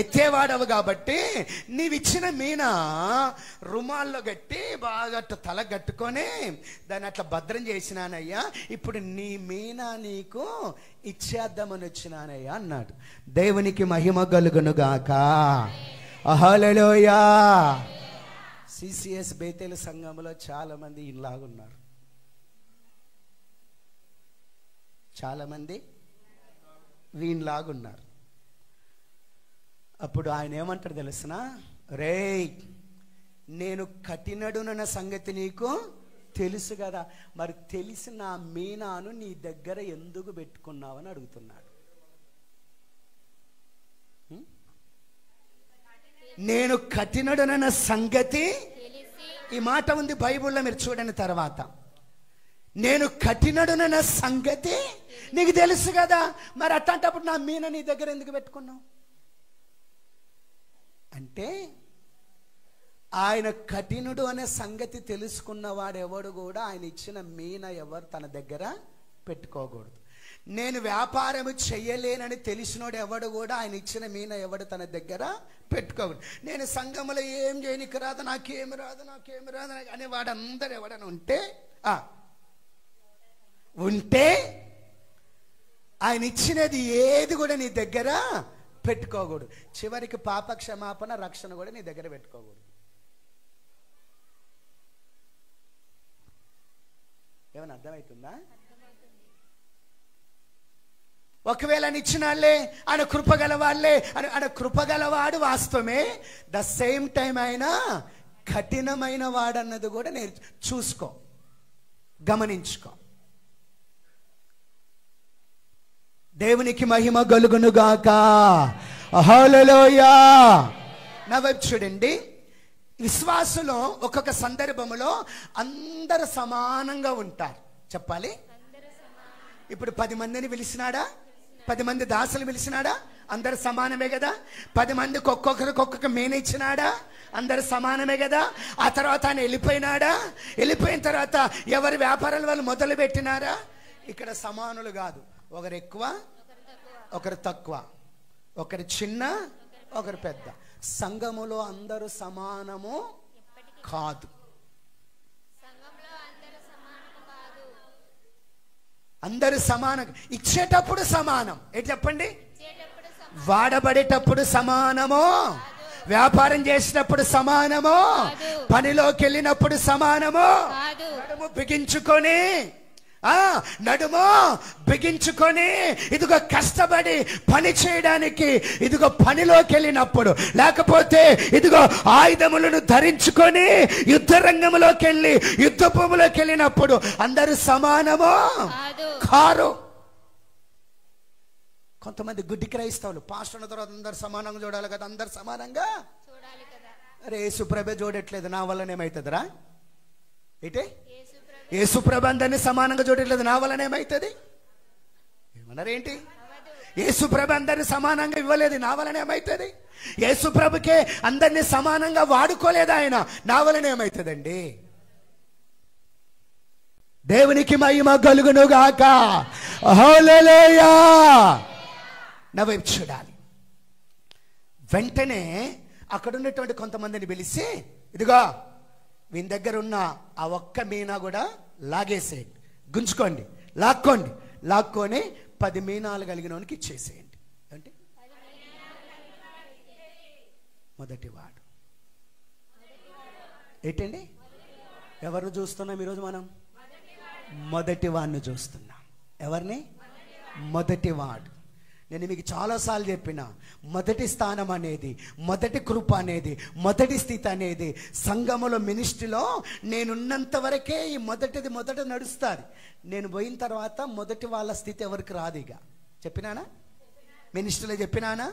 ఎత్తేవాడవు. కాబట్టి నీవిచ్చిన మీనా రుమాల్లో గట్టి బాగా తల కట్టుకొని దాన్ని అట్లా భద్రం చేసినానయ్యా. ఇప్పుడు నీ మీనా నీకు ఇచ్చేద్దామని వచ్చినానయ్యా అన్నాడు. దేవునికి మహిమ కలుగునుగాక. హల్లెలూయా. సిసిఎస్ బేతేలు సంఘంలో చాలా మంది ఇలాగున్నారు. చాలా మంది వీళ్ళలాగున్నారు. అప్పుడు ఆయన ఏమంటాడు తెలుసిన, రేయ్ నేను కఠినడునన్న సంగతి నీకు తెలుసు కదా, మరి తెలిసిన మీనాను నీ దగ్గర ఎందుకు పెట్టుకున్నావని అడుగుతున్నాడు. నేను కఠినుడనన్న సంగతి, ఈ మాట ఉంది బైబిల్లో, మీరు చూడండి తర్వాత. నేను కఠినుడనన్న సంగతి నీకు తెలుసు కదా, మరి అట్లాంటప్పుడు నా మీన నీ దగ్గర ఎందుకు పెట్టుకున్నావు అంటే, ఆయన కఠినుడు అనే సంగతి తెలుసుకున్నవాడు ఎవడు కూడా ఆయన ఇచ్చిన మీన ఎవరు తన దగ్గర పెట్టుకోకూడదు. నేను వ్యాపారం చెయ్యలేనని తెలిసినోడు ఎవడు కూడా ఆయన ఇచ్చిన మీన ఎవడు తన దగ్గర పెట్టుకోకూడదు. నేను సంఘంలో ఏం చేయనికి రాదు, నాకేమి రాదు అనే వాడు అందరు ఎవడని ఉంటే ఆయన ఇచ్చినది ఏది కూడా నీ దగ్గర పెట్టుకోకూడదు. చివరికి పాప క్షమాపణ, రక్షణ కూడా నీ దగ్గర పెట్టుకోకూడదు. ఏమైనా అర్థమవుతుందా? ఒకవేళ ఆయన ఇచ్చిన వాళ్ళే, ఆయన కృపగల వాళ్ళే, ఆయన కృపగలవాడు వాస్తవమే. ద సేమ్ టైం ఆయన కఠినమైన వాడన్నది కూడా నేను చూసుకో, గమనించుకో. దేవునికి మహిమ కలుగునుగాక. హల్లెలూయా. నా వైపు చూడండి. విశ్వాసులో ఒక్కొక్క సందర్భంలో అందరు సమానంగా ఉంటారు. చెప్పాలి, ఇప్పుడు 10 మందిని పిలిచినాడా, 10 మంది దాసులు పిలిచినాడా, అందరు సమానమే కదా. 10 మందికి ఒక్కొక్క మీన ఇచ్చినాడా, అందరు సమానమే కదా. ఆ తర్వాత ఆయన వెళ్ళిపోయిన తర్వాత ఎవరి వ్యాపారాలు వాళ్ళు మొదలు పెట్టినారా, ఇక్కడ సమానులు కాదు. ఒకరు ఎక్కువ, ఒకరు తక్కువ, ఒకరు చిన్న, ఒకరు పెద్ద. సంఘములో అందరూ సమానము కాదు. అందరూ సమానం. ఇచ్చేటప్పుడు సమానం. ఏంటి చెప్పండి? వాడబడేటప్పుడు సమానము, వ్యాపారం చేసినప్పుడు సమానము, పనిలోకి వెళ్ళినప్పుడు సమానము. నడుము బిగించుకొని ఇదిగో కష్టపడి పని చేయడానికి ఇదిగో పనిలోకి వెళ్ళినప్పుడు, లేకపోతే ఇదిగో ఆయుధములను ధరించుకొని యుద్ధ రంగంలోకి వెళ్ళి యుద్ధ భూమిలోకి వెళ్ళినప్పుడు అందరూ సమానము కారు. కొంతమంది గుడ్డి క్రైస్తవులు పాస్టర్ తర్వాత అందరు సమానంగా చూడాలి కదా, అందరు సమానంగా అరే యేసుప్రభే చూడట్లేదు, నా వల్లనేమవుతుందిరా? ఏంటి యేసుప్రభ అందరినీ సమానంగా చూడట్లేదు, నా వల్లనేమవుతుంది? ఏమన్నారేంటి? యేసుప్రభు అందరిని సమానంగా ఇవ్వలేదు, నా వలన ఏమవుతుంది? యేసుప్రభుకే అందరినీ సమానంగా వాడుకోలేదు ఆయన, నా వలన ఏమవుతుందండి? దేవునికి మహిమ కలుగును గాక. హల్లెలూయా. నా వైపు చూడాలి. వెంటనే అక్కడ ఉన్నటువంటి కొంతమందిని పిలిచి, ఇదిగో వీని దగ్గర ఉన్న ఆ ఒక్క మీనా కూడా లాగేసేయండి, గుంజుకోండి, లాక్కొని 10 మీనాలు కలిగిన వానికి ఇచ్చేసేయండి. అంటే మొదటివాడు ఏంటండి? ఎవరు చూస్తున్నాం ఈరోజు? మనం మొదటి వాడిని చూస్తున్నాం. ఎవరిని? మొదటివాడు. నేను మీకు చాలాసార్లు చెప్పిన, మొదటి స్థానం అనేది, మొదటి కృప అనేది, మొదటి స్థితి అనేది సంఘములో, మినిస్ట్రీలో నేనున్నంత వరకే ఈ మొదట నడుస్తుంది. నేను పోయిన తర్వాత మొదటి వాళ్ళ స్థితి ఎవరికి రాదు. ఇక చెప్పినానా? మినిస్ట్రీలో చెప్పినానా?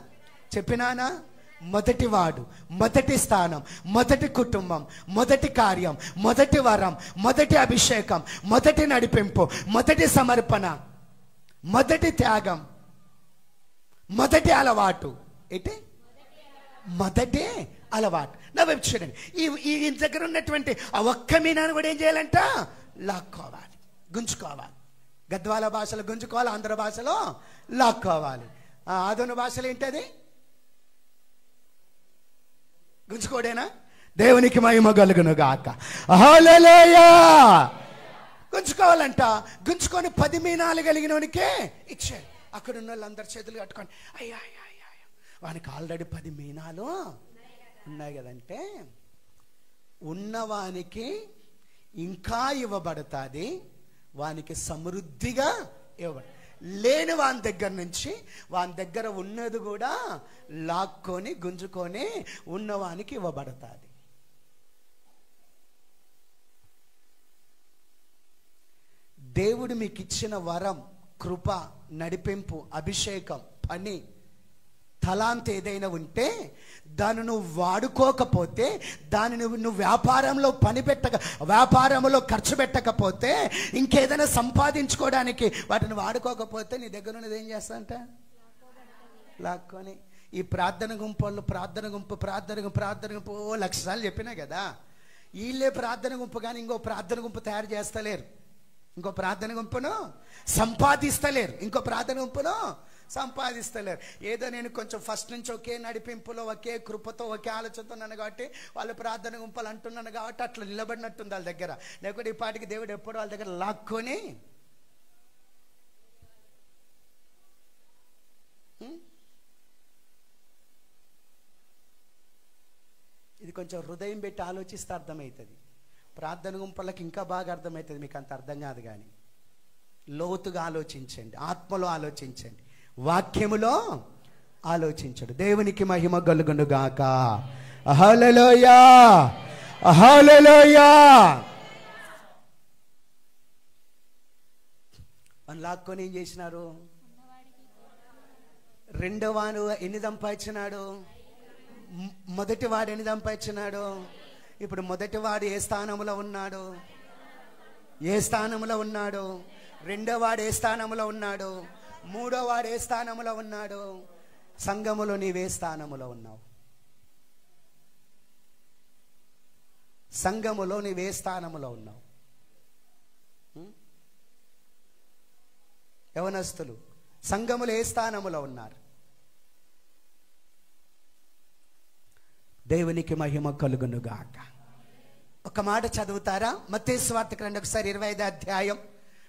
మొదటి వాడు, మొదటి స్థానం, మొదటి కుటుంబం, మొదటి కార్యం, మొదటి వరం, మొదటి అభిషేకం, మొదటి నడిపింపు, మొదటి సమర్పణ, మొదటి త్యాగం, మొదటి అలవాటు. ఏంటి? మొదటి అలవాటు. నా వైపు చూడండి. ఈ దగ్గర ఉన్నటువంటి ఆ ఒక్క మీనాను కూడా ఏం చేయాలంట? లాక్కోవాలి, గుంజుకోవాలి. గద్వాల భాషలో గుంజుకోవాలి, ఆంధ్ర భాషలో లాక్కోవాలి. ఆధునిక భాషలో ఏంటది? గుంజుకోడేనా? దేవునికి మహిమ కలుగును గాక. హల్లెలూయా. గుంజుకోవాలంట. గుంజుకొని 10 మీనాలు కలిగినోనికే ఇచ్చాడు. అక్కడ ఉన్న వాళ్ళందరి చేతులు కట్టుకొని అయ్యా వానికి ఆల్రెడీ 10 మీనాలు ఉన్నాయి కదంటే, ఉన్నవానికి ఇంకా ఇవ్వబడుతుంది, వానికి సమృద్ధిగా ఇవ్వబడు. లేని వాని దగ్గర నుంచి, వాని దగ్గర ఉన్నది కూడా లాక్కొని గుంజుకొని ఉన్నవానికి ఇవ్వబడుతుంది. దేవుడు మీకు ఇచ్చిన వరం, కృప, నడిపింపు, అభిషేకం, పని, తలాంత ఏదైనా ఉంటే దాన్ని నువ్వు వాడుకోకపోతే, దాన్ని నువ్వు వ్యాపారంలో వ్యాపారంలో ఖర్చు పెట్టకపోతే, ఇంకేదైనా సంపాదించుకోవడానికి వాటిని వాడుకోకపోతే నీ దగ్గర ఉన్నది ఏం చేస్తాంట? లాక్కొని. ఈ ప్రార్థన గుంపు 1,00,000 సార్లు చెప్పినా కదా, వీళ్ళే ప్రార్థన గుంపు కానీ ఇంకో ప్రార్థన గుంపు తయారు చేస్తలేరు, ఇంకో ప్రార్థన గుంపును సంపాదిస్తలేరు, సంపాదిస్తలేరు. ఏదో నేను కొంచెం ఫస్ట్ నుంచి ఒకే నడిపింపులో, ఒకే కృపతో, ఒకే ఆలోచనతో ఉన్నాను కాబట్టి వాళ్ళు ప్రార్థన గుంపులు అంటున్నాను కాబట్టి అట్లా నిలబడినట్టుంది వాళ్ళ దగ్గర. లేకపోతే ఈ పాటికి దేవుడు ఎప్పుడు వాళ్ళ దగ్గర లాక్కొని ఇది కొంచెం హృదయం పెట్టి ఆలోచిస్తే అర్థమవుతుంది. ప్రార్థన గుంపులకు ఇంకా బాగా అర్థమవుతుంది. మీకు అంత అర్థం కాదు కానీ లోతుగా ఆలోచించండి, ఆత్మలో ఆలోచించండి, వాక్యములో ఆలోచించండి. దేవునికి మహిమ కలుగును గాక. హల్లెలూయా, హల్లెలూయా. అని లాక్కొని ఏం చేసినారు? రెండో వాడు ఎన్ని సంపాదించినాడు? మొదటి వాడు ఎన్ని సంపాదించినాడు? ఇప్పుడు మొదటి వాడు ఏ స్థానంలో ఉన్నాడు? రెండో వాడు ఏ స్థానంలో ఉన్నాడు? మూడో వాడు ఏ స్థానంలో ఉన్నాడు? సంఘములో నీవే స్థానములో ఉన్నావు? సంఘములో నీవే స్థానములో ఉన్నావు? యవనస్తులు సంఘములో ఏ స్థానములో ఉన్నారు? దేవునికి మహిమ కలుగును గాక. ఒక మాట చదువుతారా? మత్తయి సువార్త గ్రంథం ఒకసారి 25వ అధ్యాయం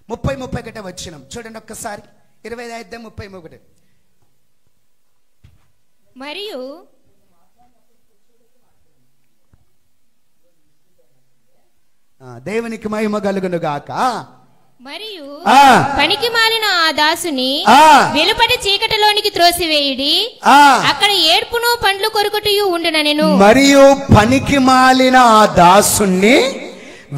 30-31 వచనం చూడండి ఒక్కసారి. 25వ అధ్యాయం 30-31. మరియు దేవునికి మహిమ కలుగును గాక. మరియు పనికి మాలిన ఆ దాసుని వెలుపటి చీకటిలోనికి త్రోసివేయుడి, అక్కడ ఏడ్పును పండ్లు కొరుకుటయు ఉండుననెను. మరియు పనికి మాలిన ఆ దాసుని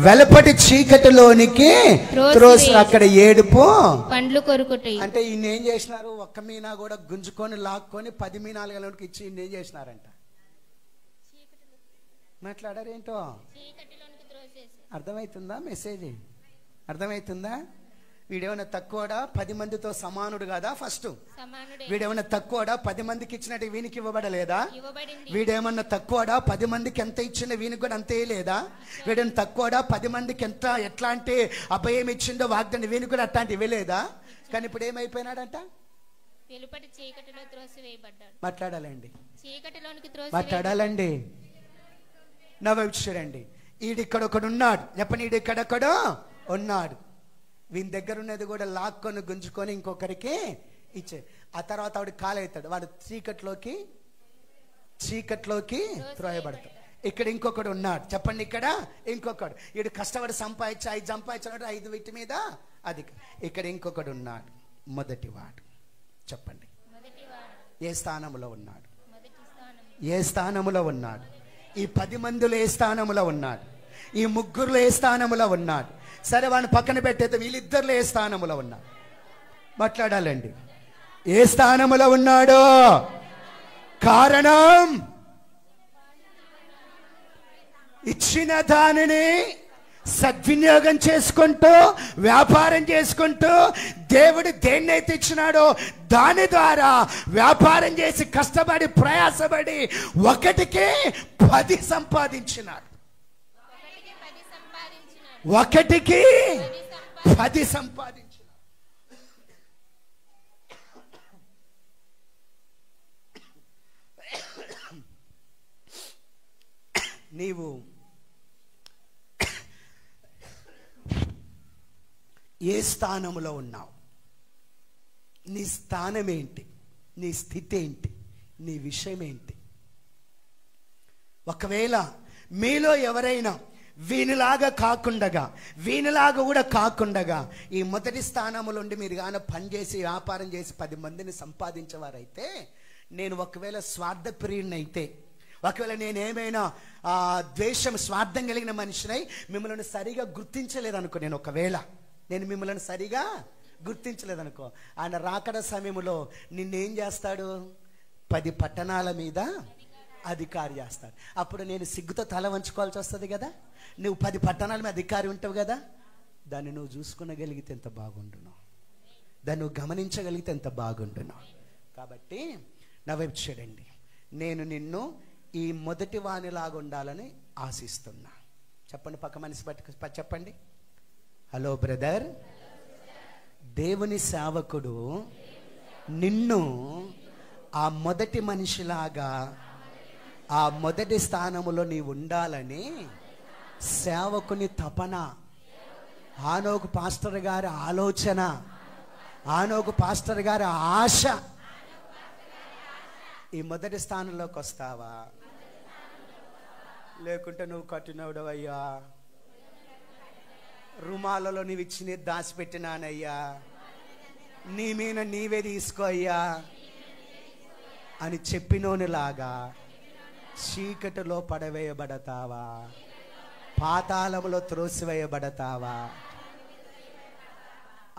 వెలుపటి చీకటిలోనికి త్రోసి, అక్కడ ఏడుపు పండ్లు కొరుకుటయు. అంటే ఈయన ఏం చేసినారు? ఒక్క మీనా కూడా గుంజుకొని లాక్కొని 10 మీనాలు గలకి ఇచ్చి ఈయన ఏం చేసినారంట? మాట్లాడారేంటో? అర్థమవుతుందా? మెసేజ్ అర్థమవుతుందా? వీడేమైనా తక్కువడా 10 మందితో సమానుడు కదా? ఫస్ట్ వీడేమైనా తక్కువడా? 10 మందికి ఇచ్చినట్టు వీనికి ఇవ్వబడలేదా? వీడేమన్నా తక్కువడా? 10 మందికి ఎంత ఇచ్చిందో వీనికి కూడా అంతే లేదా? వీడేమన్నా తక్కువడా? 10 మందికి ఎట్లాంటి అభయం ఇచ్చిందో వాగ్దానం వీనికి కూడా అట్లాంటి ఇవ్వలేదా? కానీ ఇప్పుడు ఏమైపోయినాడంట? వెలుపటి చీకటిలో త్రోసివేయబడ్డాడు. మాట్లాడాలండి, చీకటిలోనికి మాట్లాడాలండి. నా వైపు చూడండి. ఈడిక్కడ ఒకడు ఉన్నాడు, చెప్పండి. ఈడిక్కడొక్కడు ఉన్నాడు. వీని దగ్గర ఉన్నది కూడా లాక్కొని గుంజుకొని ఇంకొకరికి ఇచ్చే. ఆ తర్వాత వాడు కాలవుతాడు. వాడు చీకట్లోకి త్రోయబడతాడు. ఇక్కడ ఇంకొకడు ఉన్నాడు, చెప్పండి. ఇక్కడ ఇంకొకడు. వీడు కష్టపడి సంపాదించి 5 సంపాదించాడు, 5 వీటి మీద అది. ఇక్కడ ఇంకొకడు ఉన్నాడు, మొదటివాడు. చెప్పండి, ఏ స్థానంలో ఉన్నాడు? ఏ స్థానంలో ఉన్నాడు? ఈ 10 మందిలో ఏ స్థానంలో ఉన్నాడు? ఈ ముగ్గురులో ఏ స్థానంలో ఉన్నాడు? సరే, వాడిని పక్కన పెట్టేది. వీళ్ళిద్దరిలో ఏ స్థానంలో ఉన్నాడు? మాట్లాడాలండి. ఏ స్థానంలో ఉన్నాడో? కారణం ఇచ్చిన దానిని సద్వినియోగం చేసుకుంటూ, వ్యాపారం చేసుకుంటూ, దేవుడు దేన్నైతే ఇచ్చినాడో దాని ద్వారా వ్యాపారం చేసి కష్టపడి ప్రయాసపడి 1కి 10 సంపాదించినాడు. 1కి 10 సంపాదించినాడు. నీవు ఏ స్థానంలో ఉన్నావు? నీ స్థానం ఏంటి? నీ స్థితి ఏంటి? నీ విషయం ఏంటి? ఒకవేళ మీలో ఎవరైనా వీనిలాగా కాకుండగా ఈ మొదటి స్థానంలో ఉండి మీరు కానీ పనిచేసి వ్యాపారం చేసి 10 మందిని సంపాదించేవారైతే, నేను ఒకవేళ స్వార్థప్రియుడినైతే, ఒకవేళ నేనేమైనా ద్వేషం, స్వార్థం కలిగిన మనిషినై మిమ్మల్ని సరిగా గుర్తించలేదనుకో, నేను మిమ్మల్ని సరిగా గుర్తించలేదనుకో, ఆయన రాకడ సమయంలో నిన్నేం చేస్తాడు? 10 పట్టణాల మీద అధికారి చేస్తాడు. అప్పుడు నేను సిగ్గుతో తల వంచుకోవాల్సి వస్తుంది కదా. నువ్వు 10 పట్టణాల మీద అధికారి ఉంటావు కదా. దాన్ని నువ్వు చూసుకునగలిగితే ఎంత బాగుండును, దాన్ని నువ్వు గమనించగలిగితే ఎంత బాగుండును. కాబట్టి నా వైపు చూడండి. నేను నిన్ను ఈ మొదటి వానిలాగా ఉండాలని ఆశిస్తున్నా. చెప్పండి, పక్క మనిషి పట్టుకు చెప్పండి. హలో బ్రదర్, దేవుని సేవకుడు నిన్ను ఆ మొదటి మనిషిలాగా, ఆ మొదటి స్థానంలో నీవు ఉండాలని సేవకుని తపన, ఆనోకు పాస్టర్ గారి ఆలోచన, ఆనోకు పాస్టర్ గారి ఆశ. ఈ మొదటి స్థానంలోకి వస్తావా? లేకుంటే నువ్వు కట్టినవుడవయ్యా, రుమాలలో నీవు ఇచ్చిన దాచిపెట్టినానయ్యా, నీ మీద నీవే తీసుకో అయ్యా అని చెప్పినోనిలాగా చీకటిలో పడవేయబడతావా? పాతాళములో త్రోసివేయబడతావా?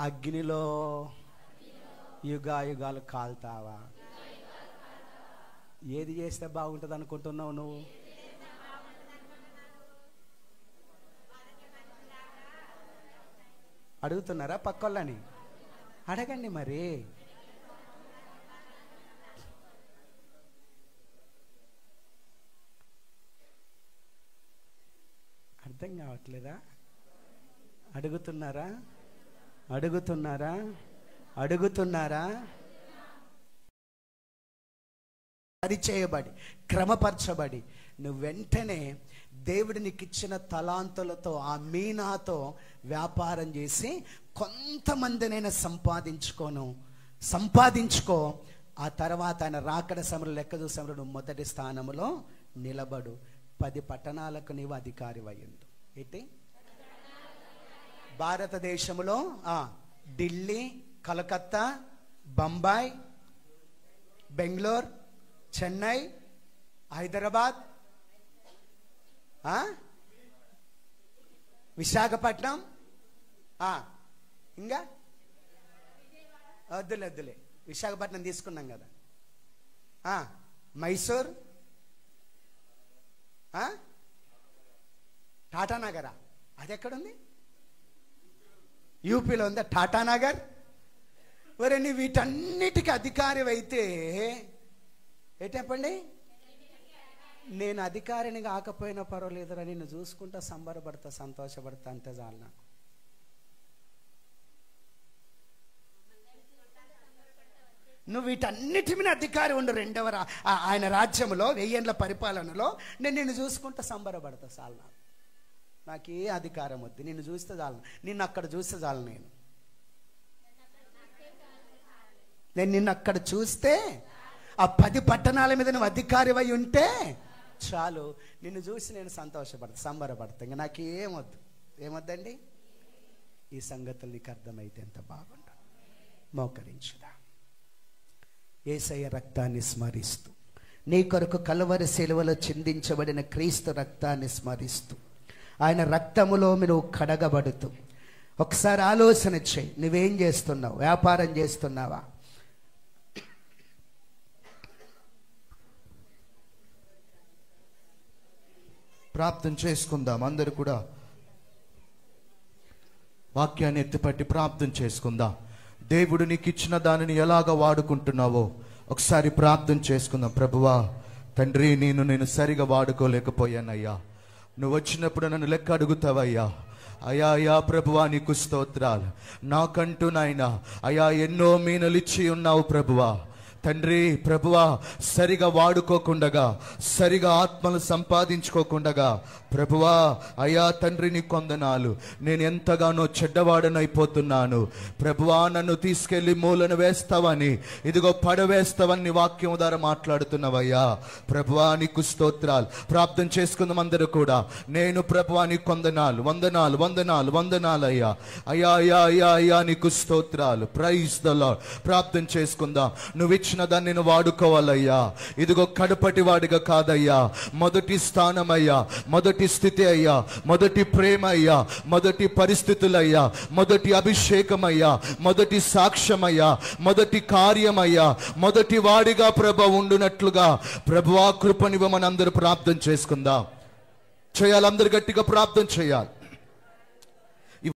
అగ్నిలో యుగాయుగాలు కాల్తావా? ఏది చేస్తే బాగుంటుంది అనుకుంటున్నావు నువ్వు? అడుగుతున్నారా? పక్కోళ్ళని అడగండి మరి. అర్థం కావట్లేదా? అడుగుతున్నారా? పరిచయబడి క్రమపరచబడి నువ్వు వెంటనే దేవుడు నీకు ఇచ్చిన తలాంతులతో, ఆ మీనాతో వ్యాపారం చేసి కొంతమందినైనా సంపాదించుకో. ఆ తర్వాత ఆయన రాకడ సమయంలో లెక్క చూసే నువ్వు మొదటి స్థానంలో నిలబడు. 10 పట్టణాలకు నీవు అధికారి అయ్యిండు. ఏంటి? భారతదేశంలో ఢిల్లీ, కలకత్తా, బొంబాయి, బెంగళూరు, చెన్నై, హైదరాబాద్, విశాఖపట్నం, ఇంకా వద్దులే విశాఖపట్నం తీసుకున్నాం కదా. మైసూర్, టాటానగరా, అది ఎక్కడుంది? యూపీలో ఉందా టాటానగర్? ఒరే నీ వీటన్నిటికీ అధికారి అయితే ఏంటండి, నేను అధికారిని కాకపోయినా పర్వాలేదురా, నిన్ను చూసుకుంటా సంబరపడతా సంతోషపడతా అంతే చాలు నాకు. నువ్వు వీటన్నిటి మీద అధికారి ఉండు. ఆయన రాజ్యంలో 1000 ఏళ్ల పరిపాలనలో నేను నిన్ను చూసుకుంటా సంబరపడతా చాలు నాకు. నాకు ఏ అధికారం వద్దు, నిన్ను చూస్తే చాలు, నిన్ను అక్కడ చూస్తే చాలు. నేను నిన్ను అక్కడ చూస్తే ఆ 10 పట్టణాల మీద నువ్వు అధికారివై ఉంటే చాలు, నిన్ను చూసి నేను సంతోషపడతా సంబరపడతా. ఇంకా నాకు ఏమొద్దు. ఏమొద్దండి? ఈ సంగతులు నీకు అర్థమైతే ఎంత బాగుండు. మోకరించుదా. యేసయ్య రక్తాన్ని స్మరిస్తూ, నీ కొరకు కలువరి శిలువలో చిందించబడిన క్రీస్తు రక్తాన్ని స్మరిస్తూ, ఆయన రక్తములో నువ్వు కడగబడుతూ ఒకసారి ఆలోచన చేయి. నువ్వేం చేస్తున్నావు? వ్యాపారం చేస్తున్నావా? ప్రార్థన చేసుకుందాం. అందరూ కూడా వాక్యాన్ని ఎత్తిపట్టి ప్రార్థన చేసుకుందాం. దేవుడు నీకు ఇచ్చిన దానిని ఎలాగ వాడుకుంటున్నావో ఒకసారి ప్రార్థన చేసుకుందాం. ప్రభువా తండ్రి, నేను సరిగా వాడుకోలేకపోయానయ్యా. నువ్వు వచ్చినప్పుడు నన్ను లెక్క అడుగుతావయ్యా. అయ్యా ప్రభువా నీకు స్తోత్రాలు. నాకంటూ నాయనా అయ్యా ఎన్నో మీనలు ఇచ్చి ఉన్నావు ప్రభువా. తండ్రి ప్రభువా, సరిగా వాడుకోకుండగా, సరిగా ఆత్మలు సంపాదించుకోకుండగా ప్రభువా అయ్యా తండ్రి నీ కొందనాలు. నేను ఎంతగానో చెడ్డవాడనైపోతున్నాను ప్రభువా. నన్ను తీసుకెళ్లి మూలను వేస్తావని, ఇదిగో పడవేస్తావని వాక్యం ద్వారా మాట్లాడుతున్నావయ్యా. ప్రభువా నీకు స్తోత్రాలు. ప్రార్థన చేసుకుందాం అందరూ కూడా. నేను ప్రభువా నీ కొందనాలు, వందనాలు వందనాలు వందనాలు అయ్యా. అయ్యా అయ్యా అయ్యా అయ్యా నీకు స్తోత్రాలు. Praise the Lord. ప్రార్థన చేసుకుందాం. నువ్వు ఇచ్చిన దాన్ని నేను వాడుకోవాలయ్యా. ఇదిగో కడపటి వాడిగా కాదయ్యా, మొదటి స్థానం అయ్యా, మొదటి స్థితి అయ్యా, మొదటి ప్రేమ అయ్యా, మొదటి పరిస్థితులయ్యా, మొదటి అభిషేకం అయ్యా, మొదటి సాక్ష్యమయ్యా, మొదటి కార్యమయ్యా, మొదటి వాడిగా ప్రభు ఉండునట్లుగా ప్రభువా కృపనివ్వమని అందరూ ప్రార్థన చేసుకుందాం. చేయాలి. అందరు గట్టిగా ప్రార్థన చేయాలి.